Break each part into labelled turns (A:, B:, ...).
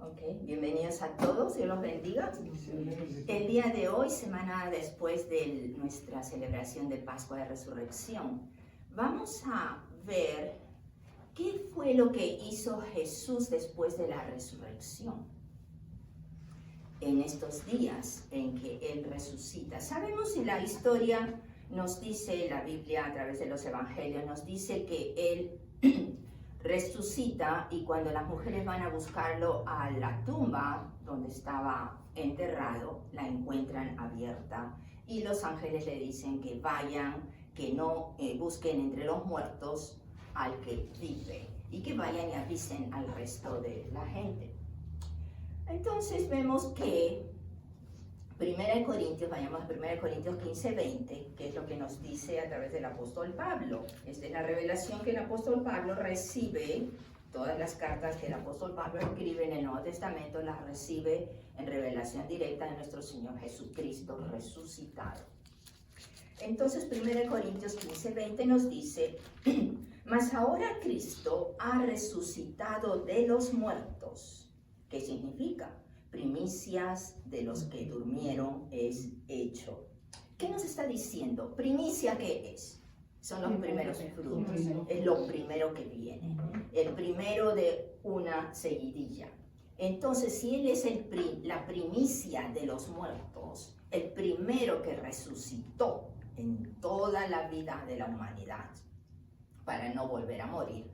A: Ok, bienvenidos a todos, Dios los bendiga. El día de hoy, semana después de nuestra celebración de Pascua de Resurrección, vamos a ver qué fue lo que hizo Jesús después de la resurrección. En estos días en que Él resucita. Sabemos si la historia nos dice, la Biblia a través de los evangelios, nos dice que Él resucita y cuando las mujeres van a buscarlo a la tumba donde estaba enterrado, la encuentran abierta y los ángeles le dicen que vayan, que no busquen entre los muertos al que vive y que vayan y avisen al resto de la gente. Entonces vemos que 1 Corintios, vayamos a 1 Corintios 15, 20, que es lo que nos dice a través del apóstol Pablo. Esta es la revelación que el apóstol Pablo recibe, todas las cartas que el apóstol Pablo escribe en el Nuevo Testamento las recibe en revelación directa de nuestro Señor Jesucristo resucitado. Entonces 1 Corintios 15, 20 nos dice, mas ahora Cristo ha resucitado de los muertos. ¿Qué significa? Primicias de los que durmieron es hecho. ¿Qué nos está diciendo? ¿Primicia qué es? Son los primeros frutos, es lo primero que viene, el primero de una seguidilla. Entonces, si Él es la primicia de los muertos, el primero que resucitó en toda la vida de la humanidad, para no volver a morir,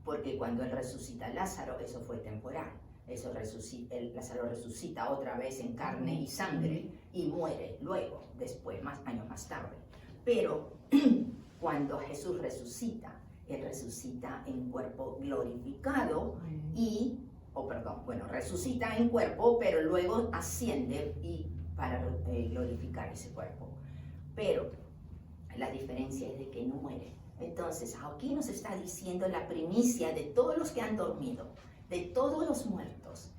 A: porque cuando Él resucita a Lázaro, eso fue temporal. Lázaro resucita otra vez en carne y sangre y muere luego, después, años más tarde. Pero cuando Jesús resucita, Él resucita en cuerpo glorificado resucita en cuerpo, pero luego asciende para glorificar ese cuerpo. Pero la diferencia es de que no muere. Entonces, aquí nos está diciendo la primicia de todos los que han dormido, de todos los muertos,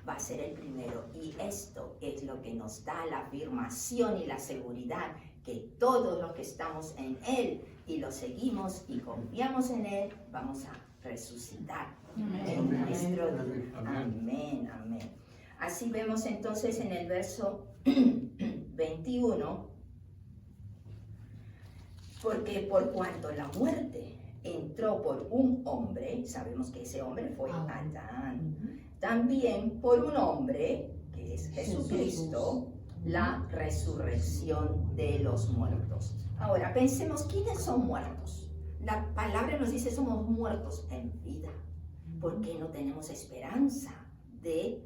A: va a ser el primero. Y esto es lo que nos da la afirmación y la seguridad que todos los que estamos en Él y lo seguimos y confiamos en Él, vamos a resucitar en nuestro día. Amén, amén. Así vemos entonces en el verso 21, porque por cuanto la muerte entró por un hombre, sabemos que ese hombre fue Adán, también por un hombre, que es Jesucristo, la resurrección de los muertos. Ahora, pensemos, ¿quiénes son muertos? La palabra nos dice, somos muertos en vida, porque no tenemos esperanza de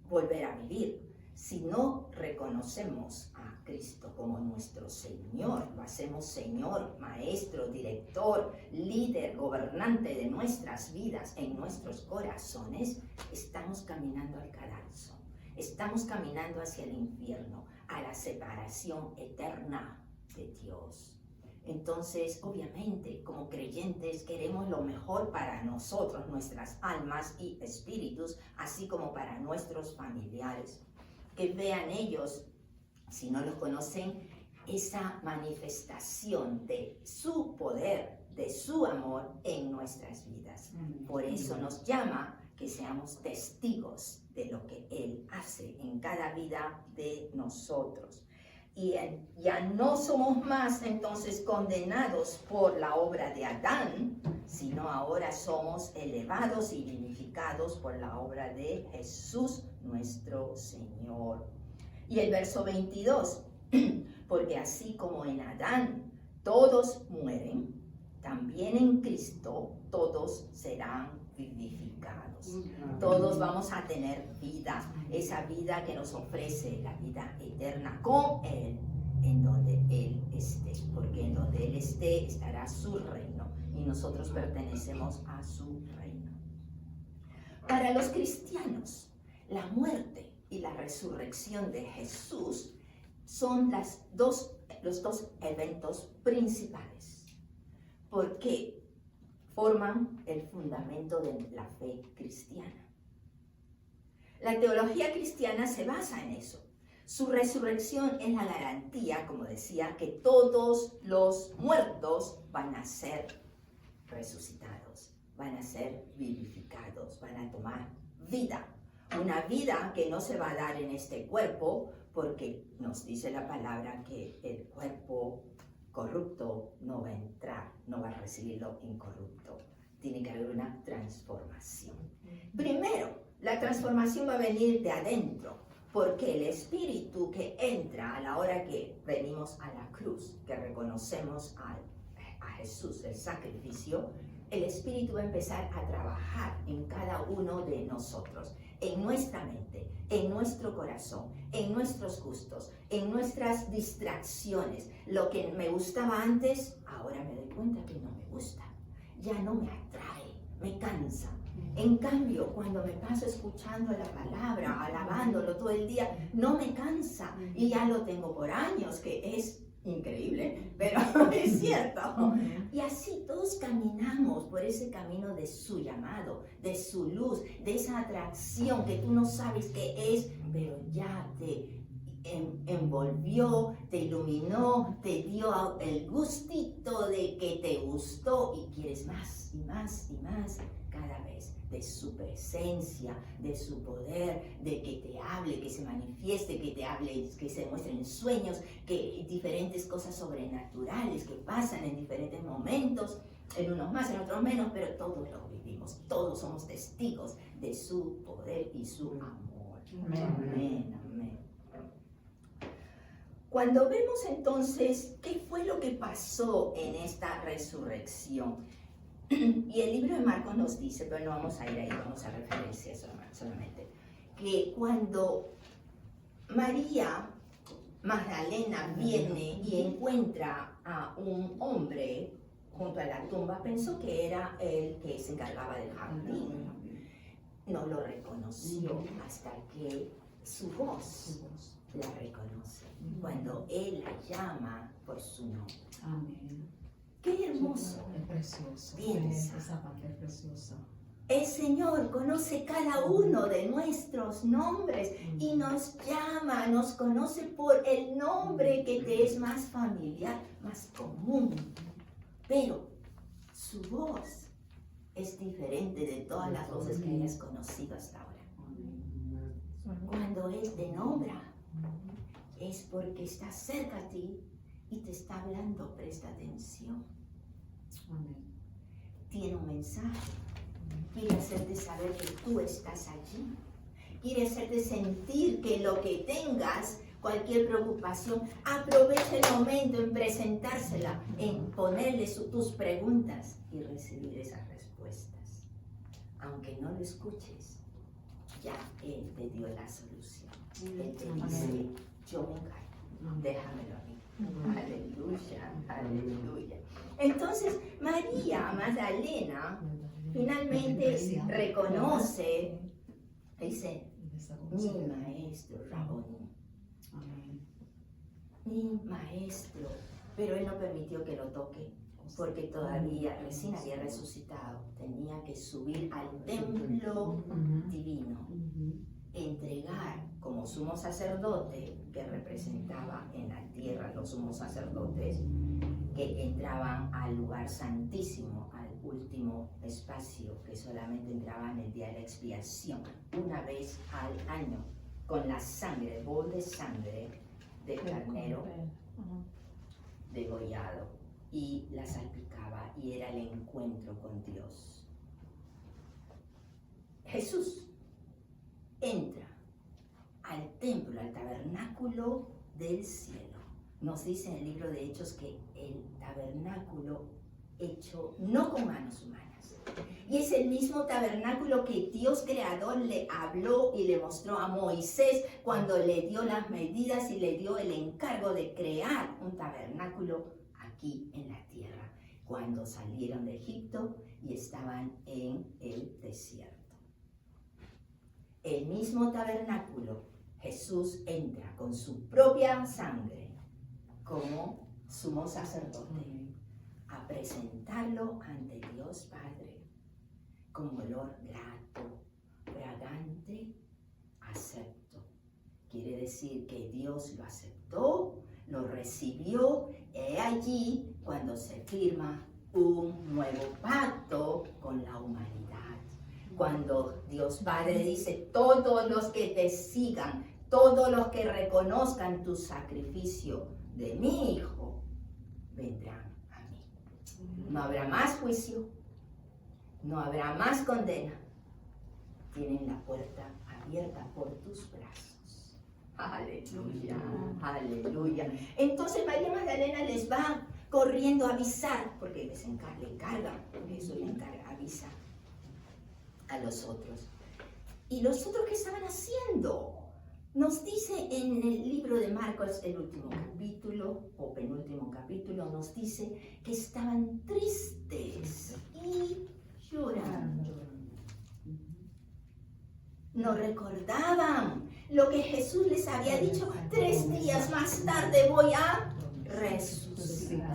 A: volver a vivir. Si no reconocemos a Cristo como nuestro Señor, lo hacemos Señor, Maestro, Director, líder, gobernante de nuestras vidas, en nuestros corazones, estamos caminando al cadalso, estamos caminando hacia el infierno, a la separación eterna de Dios. Entonces, obviamente, como creyentes, queremos lo mejor para nosotros, nuestras almas y espíritus, así como para nuestros familiares. Que vean ellos, si no los conocen, esa manifestación de su poder, de su amor en nuestras vidas. Por eso nos llama que seamos testigos de lo que Él hace en cada vida de nosotros. Y ya no somos más entonces condenados por la obra de Adán, sino ahora somos elevados y vivificados por la obra de Jesús nuestro Señor. Y el verso 22, porque así como en Adán todos mueren, también en Cristo todos serán vivificados. Todos vamos a tener vida, esa vida que nos ofrece la vida eterna con Él, en donde Él esté, porque en donde Él esté estará su reino y nosotros pertenecemos a su reino. Para los cristianos, la muerte y la resurrección de Jesús son los dos eventos principales, porque forman el fundamento de la fe cristiana. La teología cristiana se basa en eso. Su resurrección es la garantía, como decía, que todos los muertos van a ser resucitados, van a ser vivificados, van a tomar vida. una vida que no se va a dar en este cuerpo, porque nos dice la palabra que el cuerpo corrupto no va a entrar, no va a recibir lo incorrupto. Tiene que haber una transformación. Primero, la transformación va a venir de adentro, porque el espíritu que entra a la hora que venimos a la cruz, que reconocemos a Jesús, el sacrificio, el espíritu va a empezar a trabajar en cada uno de nosotros, en nuestra mente, en nuestro corazón, en nuestros gustos, en nuestras distracciones. Lo que me gustaba antes, ahora me doy cuenta que no me gusta, ya no me atrae, me cansa. En cambio, cuando me paso escuchando la palabra, alabándolo todo el día, no me cansa y ya lo tengo por años, que es increíble, pero es cierto. Y así todos caminamos por ese camino de su llamado, de su luz, de esa atracción que tú no sabes qué es, pero ya te envolvió, te iluminó, te dio el gustito de que te gustó y quieres más y más y más cada vez, de su presencia, de su poder, de que te hable, que se manifieste, que te hable, que se muestre en sueños, que diferentes cosas sobrenaturales que pasan en diferentes momentos, en unos más, en otros menos, pero todos lo vivimos, todos somos testigos de su poder y su amor. Amén, amén, amén. Cuando vemos entonces qué fue lo que pasó en esta resurrección, y el libro de Marcos nos dice, pero no vamos a ir ahí, vamos a referencia solamente, que cuando María Magdalena viene y encuentra a un hombre junto a la tumba, pensó que era el que se encargaba del jardín. No lo reconoció hasta que su voz la reconoce, cuando él la llama por su nombre.
B: Amén.
A: ¡Qué hermoso!
B: Es precioso.
A: Piensa.
B: Esa parte es preciosa.
A: El Señor conoce cada uno de nuestros nombres y nos llama, nos conoce por el nombre que te es más familiar, más común. Pero su voz es diferente de todas las voces que hayas conocido hasta ahora. Cuando Él te nombra, es porque está cerca a ti y te está hablando. Presta atención. Tiene un mensaje. Quiere hacerte saber que tú estás allí. Quiere hacerte sentir que lo que tengas, cualquier preocupación, aprovecha el momento en presentársela, en ponerle tus preguntas y recibir esas respuestas. Aunque no lo escuches, ya Él te dio la solución. Él te dice, yo me encargo, déjamelo a mí. Aleluya, aleluya. Entonces, María Magdalena finalmente reconoce, dice, mi maestro, Raboni, mi maestro. Pero él no permitió que lo toque, porque todavía recién había resucitado. Tenía que subir al templo divino, entregar como sumo sacerdote, que representaba en la tierra los sumos sacerdotes que entraban al lugar santísimo, al último espacio, que solamente entraban el día de la expiación, una vez al año, con la sangre, el bol de sangre del carnero degollado, y la salpicaba, y era el encuentro con Dios. Jesús entra al templo, al tabernáculo del cielo. Nos dice en el libro de Hechos que el tabernáculo hecho no con manos humanas. Y es el mismo tabernáculo que Dios creador le habló y le mostró a Moisés cuando le dio las medidas y le dio el encargo de crear un tabernáculo aquí en la tierra, cuando salieron de Egipto y estaban en el desierto. El mismo tabernáculo, Jesús entra con su propia sangre como sumo sacerdote a presentarlo ante Dios Padre con olor grato, fragante, acepto. Quiere decir que Dios lo aceptó, lo recibió, y allí cuando se firma un nuevo pacto con la humanidad. Cuando Dios Padre dice, todos los que te sigan, todos los que reconozcan tu sacrificio de mi Hijo, vendrán a mí. No habrá más juicio, no habrá más condena. Tienen la puerta abierta por tus brazos. Aleluya, aleluya. Entonces María Magdalena les va corriendo a avisar, porque le encarga, Jesús le encarga, avisa a los otros. ¿Y los otros qué estaban haciendo? Nos dice en el libro de Marcos, el último capítulo, o penúltimo capítulo, nos dice que estaban tristes y llorando. No recordaban lo que Jesús les había dicho: 3 días más tarde voy a resucitar.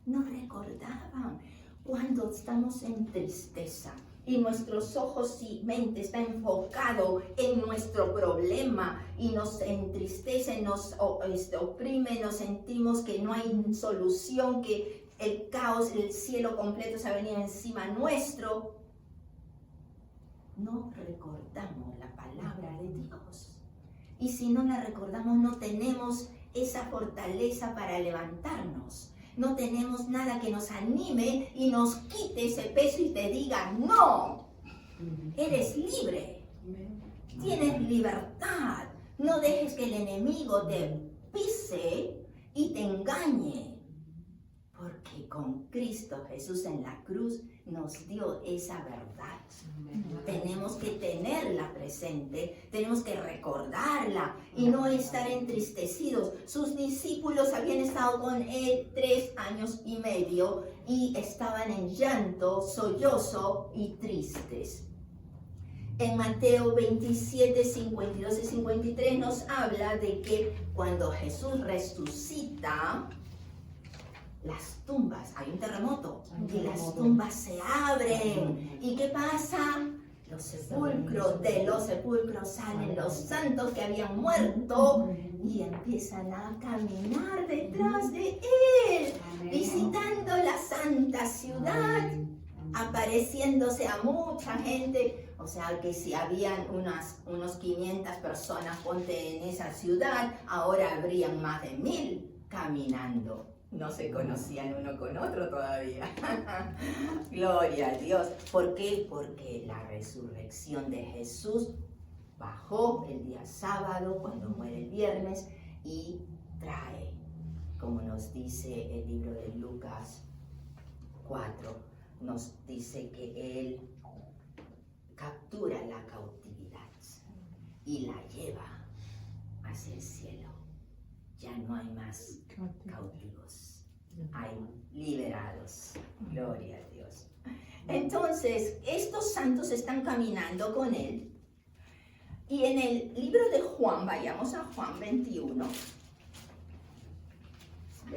A: No recordaban. Cuando estamos en tristeza y nuestros ojos y mente están enfocados en nuestro problema y nos entristece, nos oprime, nos sentimos que no hay solución, que el caos, el cielo completo se ha venido encima nuestro, no recordamos la palabra de Dios. Y si no la recordamos, no tenemos esa fortaleza para levantarnos. No tenemos nada que nos anime y nos quite ese peso y te diga: no, eres libre, tienes libertad. No dejes que el enemigo te pise y te engañe. Porque con Cristo Jesús en la cruz nos dio esa verdad. Tenemos que tenerla presente, tenemos que recordarla y no estar entristecidos. Sus discípulos habían estado con él 3 años y medio y estaban en llanto, sollozo y tristes. En Mateo 27, 52 y 53 nos habla de que cuando Jesús resucita, las tumbas, hay un terremoto y las tumbas se abren. ¿Y qué pasa? Los sepulcros, de los sepulcros salen los santos que habían muerto y empiezan a caminar detrás de él, visitando la santa ciudad, apareciéndose a mucha gente. O sea que si habían unos 500 personas, ponte, en esa ciudad, ahora habrían más de 1000 caminando. No se conocían uno con otro todavía. Gloria a Dios. ¿Por qué? Porque la resurrección de Jesús bajó el día sábado, cuando muere el viernes, y trae, como nos dice el libro de Lucas 4, nos dice que Él captura la cautividad y la lleva hacia el cielo. Ya no hay más cautivos, hay liberados. Gloria a Dios. Entonces, estos santos están caminando con él. Y en el libro de Juan, vayamos a Juan 21. Juan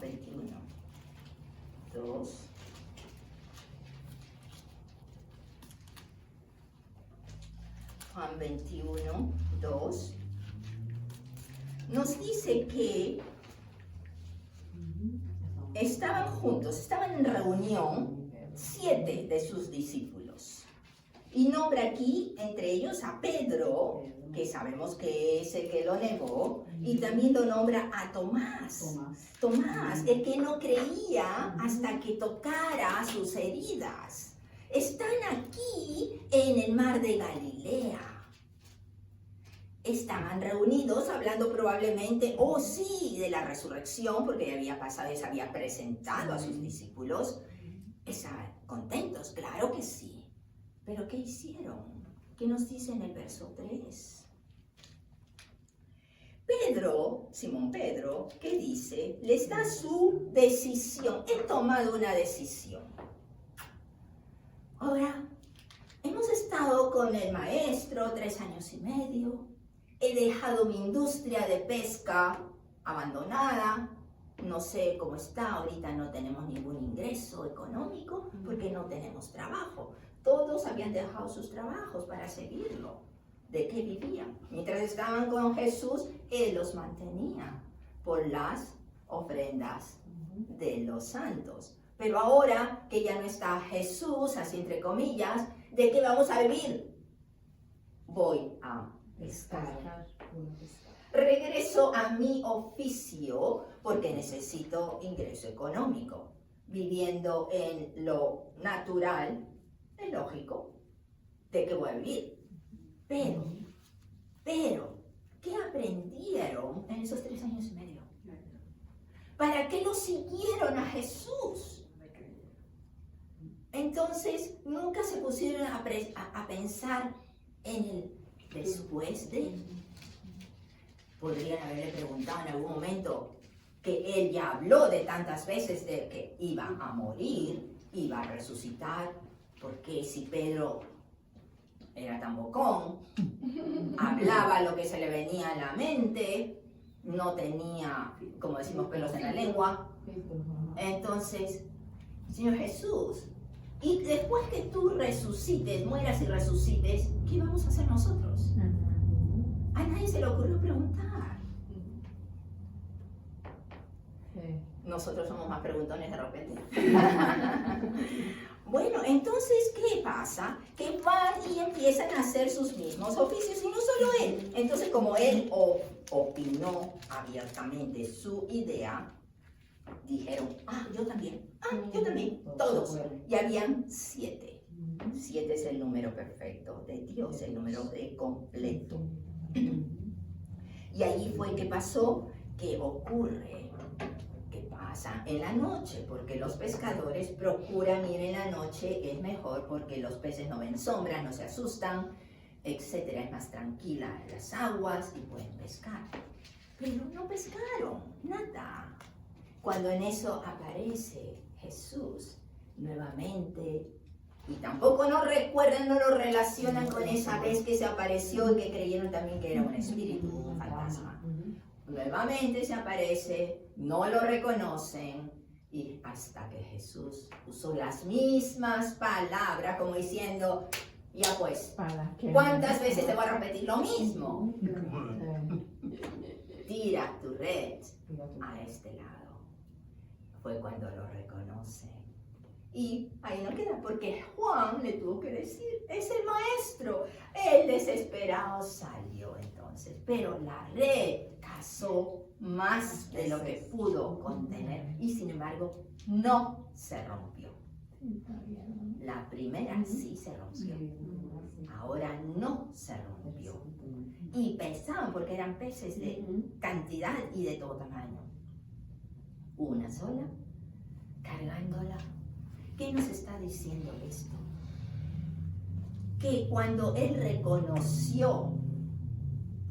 A: 21. 2. Juan 21, 2, nos dice que estaban juntos, estaban en reunión 7 de sus discípulos. Y nombra aquí entre ellos a Pedro, que sabemos que es el que lo negó, y también lo nombra a Tomás. Tomás, el que no creía hasta que tocara sus heridas. Están aquí en el mar de Galilea. Estaban reunidos hablando probablemente, de la resurrección, porque había pasado y se había presentado a sus discípulos. Estaban contentos, claro que sí. Pero ¿qué hicieron? ¿Qué nos dice en el verso 3? Pedro, Simón Pedro, ¿qué dice? Les da su decisión. He tomado una decisión. Ahora, hemos estado con el maestro 3 años y medio. He dejado mi industria de pesca abandonada. No sé cómo está, ahorita no tenemos ningún ingreso económico porque no tenemos trabajo. Todos habían dejado sus trabajos para seguirlo. ¿De qué vivían? Mientras estaban con Jesús, Él los mantenía por las ofrendas de los santos. Pero ahora que ya no está Jesús, así entre comillas, ¿de qué vamos a vivir? Voy a pescar. Regreso a mi oficio porque necesito ingreso económico. Viviendo en lo natural, es lógico de que voy a vivir. Pero, ¿qué aprendieron en esos 3 años y medio? ¿Para qué lo siguieron a Jesús? Entonces, nunca se pusieron a pensar en el después de. Podrían haberle preguntado en algún momento que él ya habló de tantas veces de que iba a morir, iba a resucitar, porque si Pedro era tan bocón, hablaba lo que se le venía a la mente, no tenía, como decimos, pelos en la lengua. Entonces, Señor Jesús, y después que tú resucites, mueras y resucites, ¿qué vamos a hacer nosotros? A nadie se le ocurrió preguntar. Nosotros somos más preguntones de repente. Bueno, entonces, ¿qué pasa? Que van y empiezan a hacer sus mismos oficios, y no solo él. Entonces, como él opinó abiertamente su idea, dijeron, yo también, todos. Y habían 7. 7 es el número perfecto de Dios, el número de completo. Y ahí fue que pasó, que ocurre, que pasa en la noche, porque los pescadores procuran ir en la noche, es mejor porque los peces no ven sombras, no se asustan, etcétera, es más tranquila las aguas y pueden pescar. Pero no pescaron, nada. Cuando en eso aparece Jesús nuevamente, y tampoco no recuerdan, no lo relacionan con esa vez que se apareció y que creyeron también que era un espíritu, un fantasma. Nuevamente se aparece, no lo reconocen, y hasta que Jesús usó las mismas palabras, como diciendo, ya pues, ¿cuántas veces te voy a repetir lo mismo? Tira tu red a este lado. Fue cuando lo reconocen. Y ahí no queda, porque Juan le tuvo que decir, es el maestro. El desesperado salió entonces, pero la red cazó más de lo que pudo contener y sin embargo no se rompió. La primera sí se rompió, ahora no se rompió. Y pesaban porque eran peces de cantidad y de todo tamaño. Una sola, cargándola. ¿Qué nos está diciendo esto? Que cuando él reconoció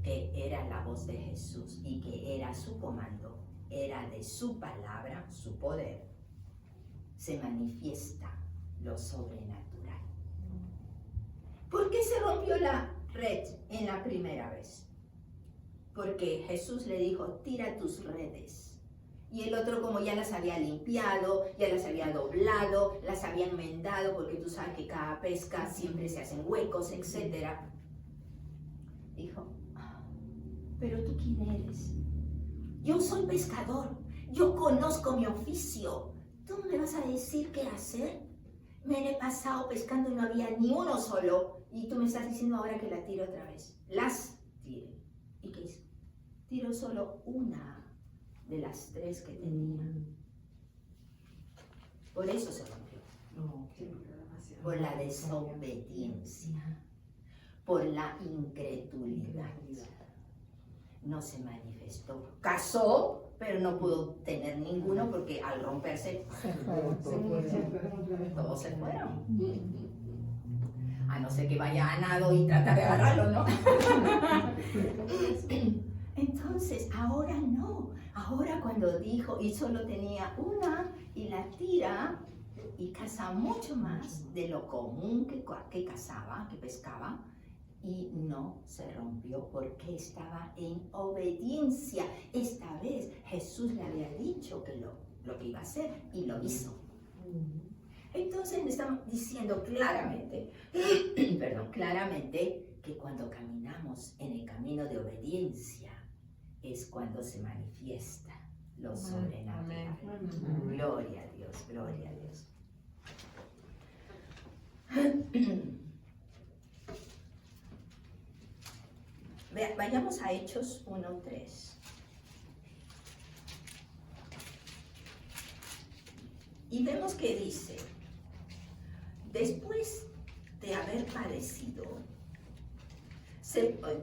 A: que era la voz de Jesús y que era su comando, era de su palabra, su poder, se manifiesta lo sobrenatural. ¿Por qué se rompió la red en la primera vez? Porque Jesús le dijo, tira tus redes. Y el otro, como ya las había limpiado, ya las había doblado, las había enmendado, porque tú sabes que cada pesca siempre se hacen huecos, etc. Dijo, pero ¿tú quién eres? Yo soy pescador, yo conozco mi oficio. ¿Tú me vas a decir qué hacer? Me he pasado pescando y no había ni uno solo, y tú me estás diciendo ahora que la tiro otra vez. Las tiré. ¿Y qué hice? Tiro solo una de las 3 que tenía. Por eso se rompió. Por la desobediencia, por la incredulidad. No se manifestó. Cazó, pero no pudo tener ninguno porque al romperse todos se fueron. A no ser que vaya a nado y tratar de agarrarlo, ¿no? Entonces, ahora no. Ahora cuando dijo, y solo tenía una, y la tira, y caza mucho más de lo común que cazaba, que pescaba, y no se rompió porque estaba en obediencia. Esta vez Jesús le había dicho que lo que iba a hacer, y lo hizo. Entonces me están diciendo claramente, claramente que cuando caminamos en el camino de obediencia es cuando se manifiesta lo sobrenatural. Gloria a Dios, gloria a Dios. Vayamos a Hechos 1:3. Y vemos que dice, después de haber padecido,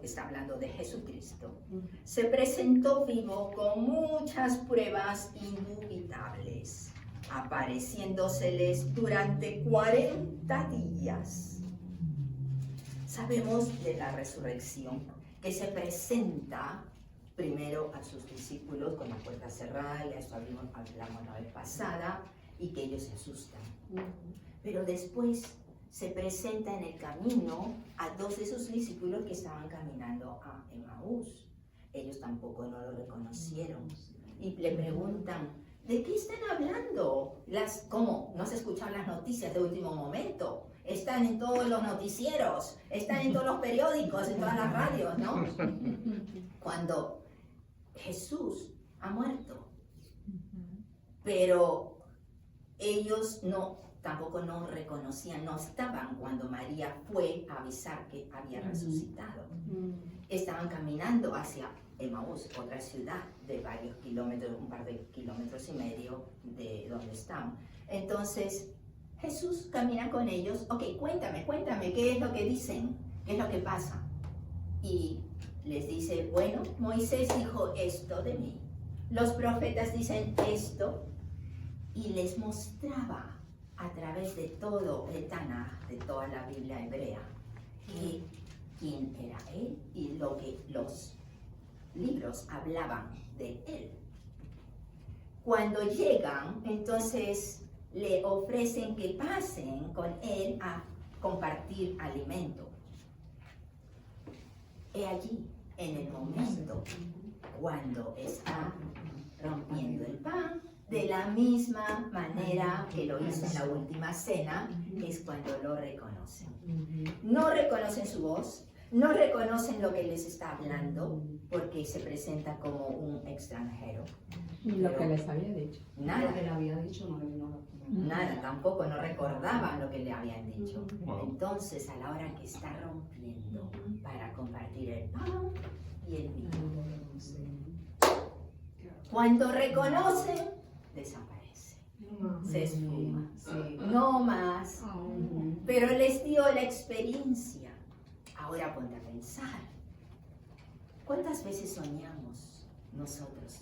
A: está hablando de Jesucristo, se presentó vivo con muchas pruebas indubitables, apareciéndoseles durante 40 días. Sabemos de la resurrección, que se presenta primero a sus discípulos con la puerta cerrada, y esto hablamos la vez pasada, y que ellos se asustan. Pero después se presenta en el camino a 2 de sus discípulos que estaban caminando a Emaús. Ellos tampoco no lo reconocieron. Y le preguntan, ¿de qué están hablando? ¿Cómo? ¿No se escuchan las noticias de último momento? Están en todos los noticieros, están en todos los periódicos, en todas las radios, ¿no? Cuando Jesús ha muerto. Pero ellos tampoco no reconocían, no estaban cuando María fue a avisar que había resucitado. Estaban caminando hacia Emaús, otra ciudad de varios kilómetros, un par de kilómetros y medio de donde estaban. Entonces, Jesús camina con ellos. Ok, cuéntame, ¿qué es lo que dicen? ¿Qué es lo que pasa? Y les dice, bueno, Moisés dijo esto de mí. Los profetas dicen esto. Y les mostraba a través de todo el Tanaj, de toda la Biblia hebrea, quién era él y lo que los libros hablaban de él. Cuando llegan, entonces le ofrecen que pasen con él a compartir alimento. He allí, en el momento, cuando está rompiendo el pan, de la misma manera que lo hizo en la última cena, es cuando lo reconocen. No reconocen su voz, no reconocen lo que les está hablando, porque se presenta como un extranjero.
C: Y lo que les había dicho.
A: Nada.
B: Lo que le había dicho no le vino a la
A: Nada, tampoco, no recordaban lo que le habían dicho.
D: Wow.
A: Entonces, a la hora que está rompiendo para compartir el pan y el vino, cuando reconocen, desaparece, se esfuma.
B: Sí.
A: No más. Pero les dio la experiencia. Ahora ponte a pensar. ¿Cuántas veces soñamos nosotros?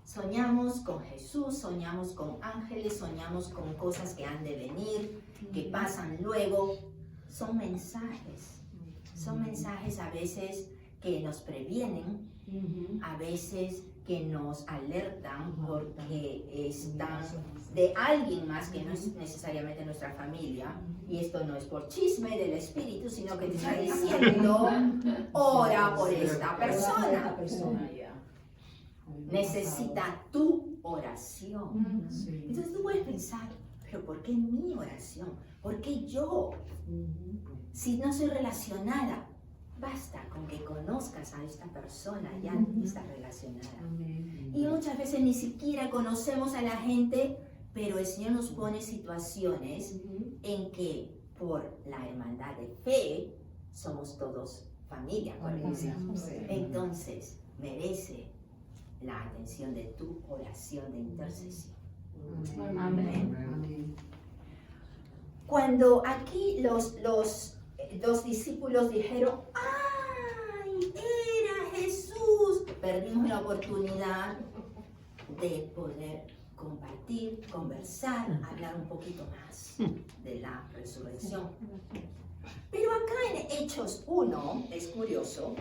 A: Soñamos con Jesús, soñamos con ángeles, soñamos con cosas que han de venir, que pasan luego. Son mensajes a veces que nos previenen, a veces que nos alertan porque están de alguien más que no es necesariamente nuestra familia. Y esto no es por chisme del espíritu, sino que te está diciendo, ora por esta persona. Necesita tu oración. Entonces tú puedes pensar, pero ¿por qué mi oración? ¿Por qué yo? Si no soy relacionada, basta con que conozcas a esta persona, ya está relacionada. Y muchas veces ni siquiera conocemos a la gente, pero el Señor nos pone situaciones en que por la hermandad de fe somos todos familia, entonces merece la atención de tu oración de intercesión.
C: Amén.
A: Cuando aquí los dos discípulos dijeron, ¡ay, era Jesús! Perdimos la oportunidad de poder compartir, conversar, hablar un poquito más de la resurrección. Pero acá en Hechos 1, es curioso,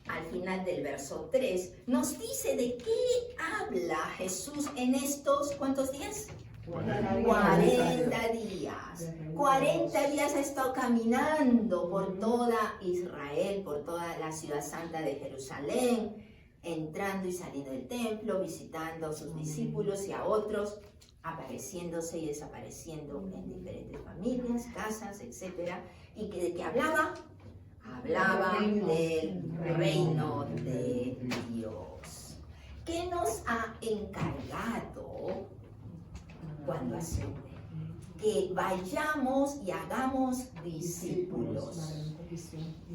A: al final del verso 3, nos dice de qué habla Jesús en estos, ¿cuántos días? 40 días. 40 días ha estado caminando por toda Israel, por toda la ciudad santa de Jerusalén, entrando y saliendo del templo, visitando a sus discípulos y a otros, apareciéndose y desapareciendo en diferentes familias, casas, etc. ¿Y de qué hablaba? Hablaba del reino de Dios. ¿Qué nos ha encargado cuando asciende? Que vayamos y hagamos discípulos,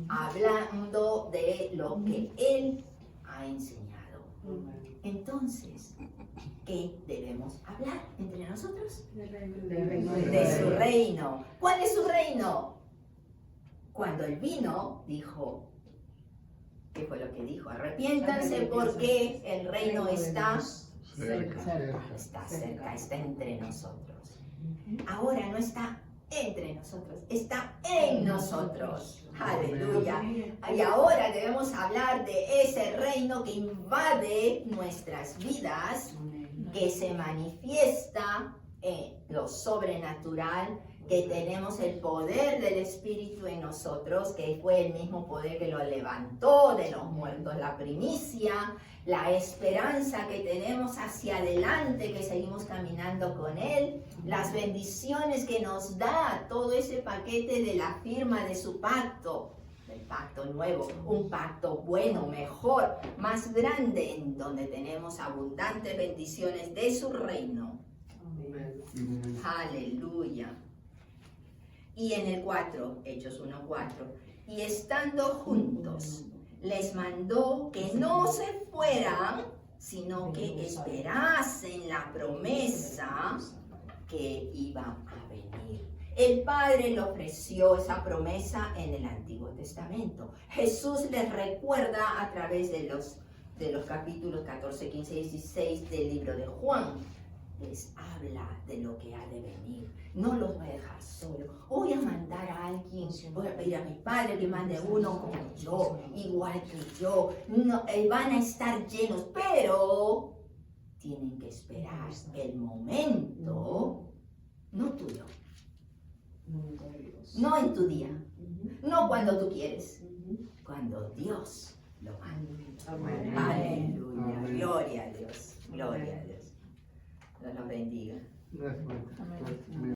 A: hablando de lo que Él ha enseñado. Entonces, ¿qué debemos hablar entre nosotros? De su reino. ¿Cuál es su reino? Cuando Él vino, dijo, ¿qué fue lo que dijo? Arrepiéntanse porque el reino está cerca, está entre nosotros. Ahora no está entre nosotros, está en nosotros. Aleluya. Y ahora debemos hablar de ese reino que invade nuestras vidas, que se manifiesta en lo sobrenatural, que tenemos el poder del Espíritu en nosotros, que fue el mismo poder que lo levantó de los muertos, la primicia, la esperanza que tenemos hacia adelante, que seguimos caminando con Él, las bendiciones que nos da, todo ese paquete de la firma de su pacto, del pacto nuevo, un pacto bueno, mejor, más grande, en donde tenemos abundantes bendiciones de su reino. Aleluya. Y en el 4, Hechos 1:4, y estando juntos, les mandó que no se fueran, sino que esperasen la promesa que iba a venir. El Padre le ofreció esa promesa en el Antiguo Testamento. Jesús les recuerda a través de los capítulos 14, 15 y 16 del libro de Juan. Les habla de lo que ha de venir. No los va a dejar solos. Voy a mandar a alguien, voy a pedir a mi Padre que mande uno como yo, igual que yo. No, van a estar llenos, pero tienen que esperar el momento, no tuyo, no en tu día, no cuando tú quieres, cuando Dios lo mande. Aleluya, gloria a Dios, gloria a Dios. Dios nos bendiga.
D: Gracias.